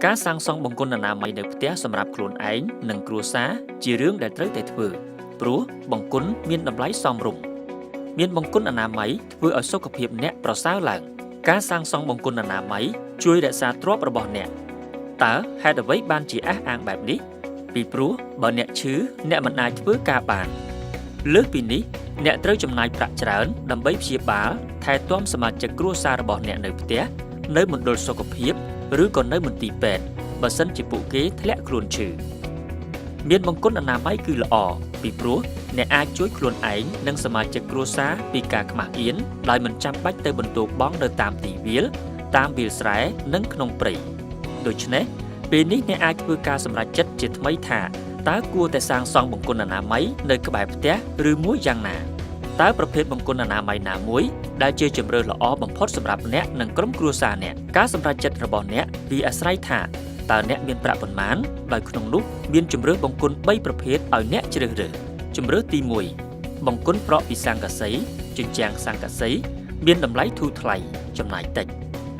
ការសាងសង់បង្គន់អនាម័យនៅផ្ទះសម្រាប់ខ្លួនឯងនិងគ្រួសារជារឿងដែលត្រូវតែធ្វើព្រោះបង្គន់មានតម្លៃសមរម្យមានបង្គន់អនាម័យធ្វើឲ្យសុខភាពអ្នកប្រសើរឡើងការសាងសង់បង្គន់អនាម័យជួយរក្សាទ្រព្យរបស់អ្នកតើហេតុអ្វីបានជាអះអាងបែបនេះពីព្រោះបើអ្នកឈឺអ្នកមិនអាចធ្វើការបានលើសពីនេះអ្នកត្រូវចំណាយប្រាក់ច្រើនដើម្បីព្យាបាលថែទាំសមាជិកគ្រួសាររបស់អ្នកនៅផ្ទះនៅមណ្ឌលសុខភាពឬក៏នៅមន្ទីរពេទ្យបើសិនជាពួកគេធ្លាក់ខ្លួនឈឺមានបង្គន់អនាម័យគឺល្អពីព្រោះអ្នកអាចជួយខ្លួនឯងនិងសមាជិកគ្រួសារពីការខ្មាស់អៀនដោយមិនចាំបាច់ទៅបន្ទោបង់នៅតាមទីវាលតាមវាលស្រែនិងក្នុងព្រៃដូច្នេះពេលនេះអ្នកអាចធ្វើការសម្រេចចិត្តជាថ្មីថាតើគួរតែសាងសង់បង្គន់អនាម័យនៅក្បែរផ្ទះឬមួយយ៉ាងណាតើប្រភេទបង្គន់អនាម័យណាមួយដែលជាជម្រើសល្អបំផុតសម្រាប់អ្នកនិងក្រុមគ្រួសារអ្នកការសម្រេចចិត្តរបស់អ្នកវាអាស្រ័យថាតើអ្នកមានប្រាក់ប៉ុន្មានដោយក្នុងនោះមានជម្រើសបង្គន់3ប្រភេទឲ្យអ្នកជ្រើសរើសជម្រើសទី1បង្គន់ប្រក់ពីស័ង្កសីជញ្ជាំងស័ង្កសីមានតម្លៃធូរថ្លៃចំណាយតិច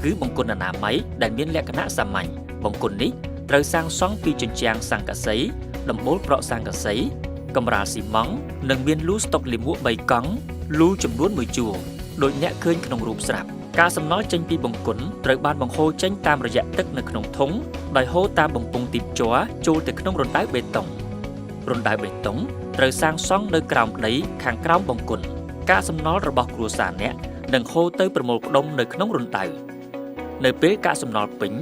គឺបង្គន់អនាម័យដែលមានលក្ខណៈសាមញ្ញបង្គន់នេះត្រូវសាងសង់ពីជញ្ជាំងស័ង្កសីដំបូលប្រក់ស័ង្កសីកម្រាលស៊ីម៉ង់និងមានលូស្តុកលាមក3កង់លូចំនួន1ជួរដោយអ្នកឃើញក្នុងរូបស្រាប់ការសំណល់ចេញពីបង្គន់ត្រូវបានបង្ហូរចេញតាមរយៈទឹកនៅក្នុងធុងដោយហូរតាមបំពង់ទីបជ័រចូលទៅក្នុងរណ្ដៅបេតុងរណ្ដៅបេតុងត្រូវសាងសង់នៅក្រោមដីខាងក្រោមបង្គន់ការសំណល់របស់គ្រួសារអ្នកនឹងហូរទៅប្រមូលផ្ដុំនៅក្នុងរណ្ដៅនៅពេលកាកសំណល់ពេញ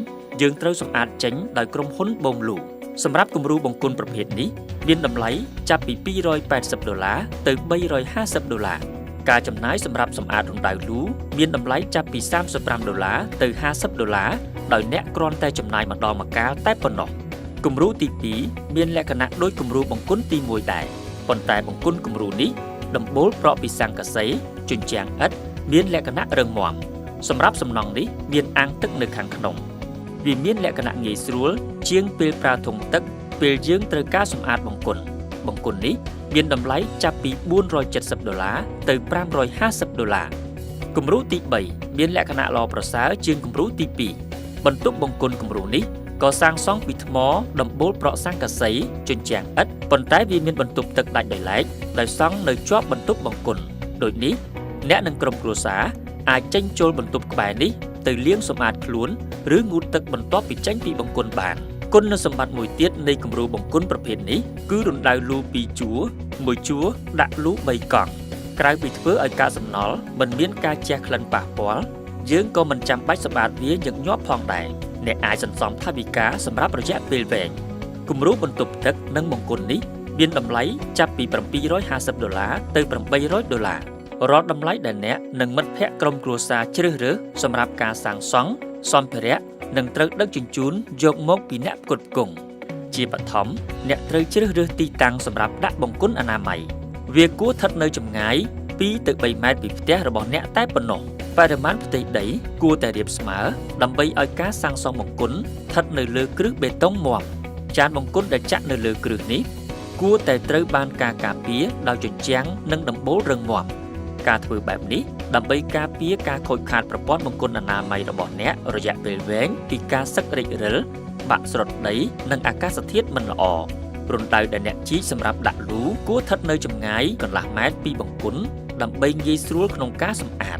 យើងត្រូវសម្អាតចេញដោយក្រុមហ៊ុនបូមលូសម្រាប់គំរូបង្គន់ប្រភេទនេះមានតម្លៃចាប់ពី$280ទៅ$350ការចំណាយសម្រាប់សម្អាតរណ្ដៅលូមានតម្លៃចាប់ពី$35ទៅ$50ដោយអ្នកគ្រាន់តែចំណាយម្ដងម្កាលតែប៉ុណ្ណោះគំរូទី2មានលក្ខណៈដូចគំរូបង្គន់ទី1ដែរប៉ុន្តែបង្គន់គំរូនេះដំបូលប្រក់ពីស័ង្កសីជញ្ជាំងឥដ្ឋមានលក្ខណៈរឹងមាំសម្រាប់សំណង់នេះមានអាងទឹកនៅខាងក្នុងវាមានលក្ខណៈងាយស្រួលជាងពេលប្រើធុងទឹកពេលយើងត្រូវការសម្អាតបង្គន់នេះមានតម្លៃចាប់ពី$470ទៅ$550គំរូទី3មានលក្ខណៈល្អប្រសើរជាងគំរូទី2បន្ទប់បង្គន់គំរូនេះក៏សាងសង់ពីថ្មដំបូលប្រក់ស័ង្កសីជញ្ជាំងឥដ្ឋប៉ុន្តែវាមានបន្ទប់ទឹកដាច់ដោយឡែកដោយសង់នៅជាប់បន្ទប់បង្គន់ដូចនេះអ្នកនិងក្រុមគ្រួសារអាចចេញចូលបន្ទប់ក្បែរនេះទៅលាងសម្អាតខ្លួនឬងូតទឹកបន្ទាប់ពីចេញពីបង្គន់បានគុណសម្បត្តិមួយទៀតនៃគំរូបង្គន់ប្រភេទនេះគឺរណ្ដៅលូ2ជួរ1ជួរដាក់លូ3កង់ក្រៅពីធ្វើឲ្យការសំណល់មិនមានការជះក្លិនប៉ះពាល់យើងក៏មិនចាំបាច់សម្អាតវាញឹកញាប់ផងដែរអ្នកអាចសន្សំថវិកាសម្រាប់រយៈពេលវែងគំរូបន្ទប់ទឹកនិងបង្គន់នេះមានតម្លៃចាប់ពី$750ទៅ$800រាល់តម្លៃដែលអ្នកនិងមិត្តភ័ក្តិក្រុមគ្រួសារជ្រើសរើសសម្រាប់ការសាងសង់សម្ភារៈនឹងត្រូវដឹកជញ្ជូនយកមកពីអ្នកផ្គត់ផ្គង់ជាបឋមអ្នកត្រូវជ្រើសរើសទីតាំងសម្រាប់ដាក់បង្គន់អនាម័យវាគួរស្ថិតនៅចម្ងាយ2ទៅ3ម៉ែត្រពីផ្ទះរបស់អ្នកតែប៉ុណ្ណោះបរិមាណផ្ទៃដីគួរតែរាបស្មើដើម្បីឲ្យការសាងសង់បង្គន់ស្ថិតនៅលើគ្រឹះបេតុងមាំចានបង្គន់ដែលចាក់នៅលើគ្រឹះនេះគួរតែត្រូវបានការពារដោយជញ្ជាំងនិងដំបូលរឹងមាំការធ្វើបែបនេះដើម្បីការពារការខូចខាតប្រព័ន្ធបង្គន់អនាម័យរបស់អ្នករយៈពេលវែងពីការសឹករិចរិលបាក់ស្រុតដីនិងអាកាសធាតុមិនល្អរណ្ដៅដែលអ្នកជីកសម្រាប់ដាក់លូគួរស្ថិតនៅចម្ងាយកន្លះម៉ែត្រពីបង្គន់ដើម្បីងាយស្រួលក្នុងការសម្អាត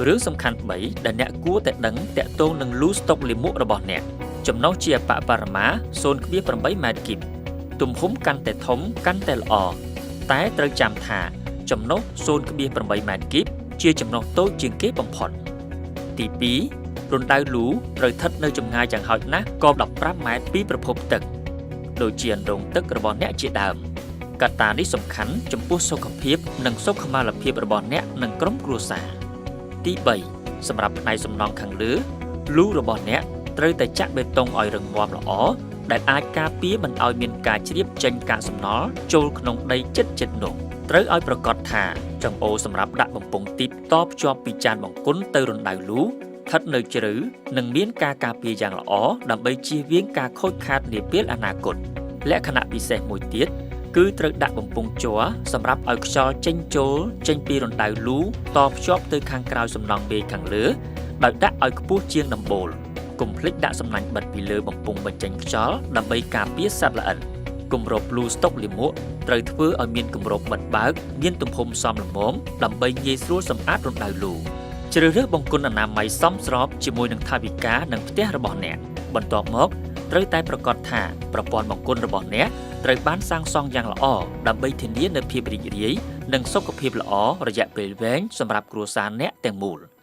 រឿងសំខាន់3ដែលអ្នកគួរតែដឹងទាក់ទងនឹងលូស្តុកលាមករបស់អ្នកចំណុះជាអបបរមា 0.8 ម៉ែត្រគីបទំហំកាន់តែធំកាន់តែល្អតែត្រូវចាំថាចំណុះ 0.8 ម៉ែត្រគីបជាចំណុះតូចជាងគេបំផុតទី2រណ្ដៅលូត្រូវស្ថិតនៅចម្ងាយយ៉ាងហោចណាស់ក៏15ម៉ែត្រពីប្រភពទឹកដូចជាអណ្ដូងទឹករបស់អ្នកជាដើមកត្តានេះសំខាន់ចំពោះសុខភាពនិងសុខុមាលភាពរបស់អ្នកនិងក្រុមគ្រួសារទី3សម្រាប់ផ្នែកសំណង់ខាងលើលូរបស់អ្នកត្រូវតែចាក់បេតុងឲ្យរឹងមាំល្អដែលអាចការពារមិនឲ្យមានការជ្រាបចេញកាកសំណល់ចូលក្នុងដីជិតនោះត្រូវឲ្យប្រាកដថាចង្អូរសម្រាប់ដាក់បំពង់ទីបតភ្ជាប់ពីចានបង្គន់ទៅរណ្ដៅលូស្ថិតនៅជ្រៅនិងមានការការពារយ៉ាងល្អដើម្បីជៀសវាងការខូចខាតនាពេលអនាគតលក្ខណៈពិសេសមួយទៀតគឺត្រូវដាក់បំពង់ជ័រសម្រាប់ឲ្យខ្យល់ចេញចូលចេញពីរណ្ដៅលូតភ្ជាប់ទៅខាងក្រោយសំណង់មេខាងលើដោយដាក់ឲ្យខ្ពស់ជាងដំបូល កុំភ្លេចដាក់សំណាញ់បិទពីលើបំពង់បញ្ចេញខ្យល់ដើម្បីការពារសត្វល្អិតគម្របលូស្តុកលាមកត្រូវធ្វើឲ្យមានគម្របបិទបើកមានទំហំសមល្មមដើម្បីងាយស្រួលសម្អាតរណ្ដៅលូជ្រើសរើសបង្គន់អនាម័យសមស្របជាមួយនឹងថវិកានិងផ្ទះរបស់អ្នកបន្ទាប់មកត្រូវតែប្រាកដថាប្រព័ន្ធបង្គន់របស់អ្នកត្រូវបានសាងសង់យ៉ាងល្អដើម្បីធានានូវភាពរីករាយនិងសុខភាពល្អរយៈពេលវែងសម្រាប់គ្រួសារអ្នកទាំងមូល។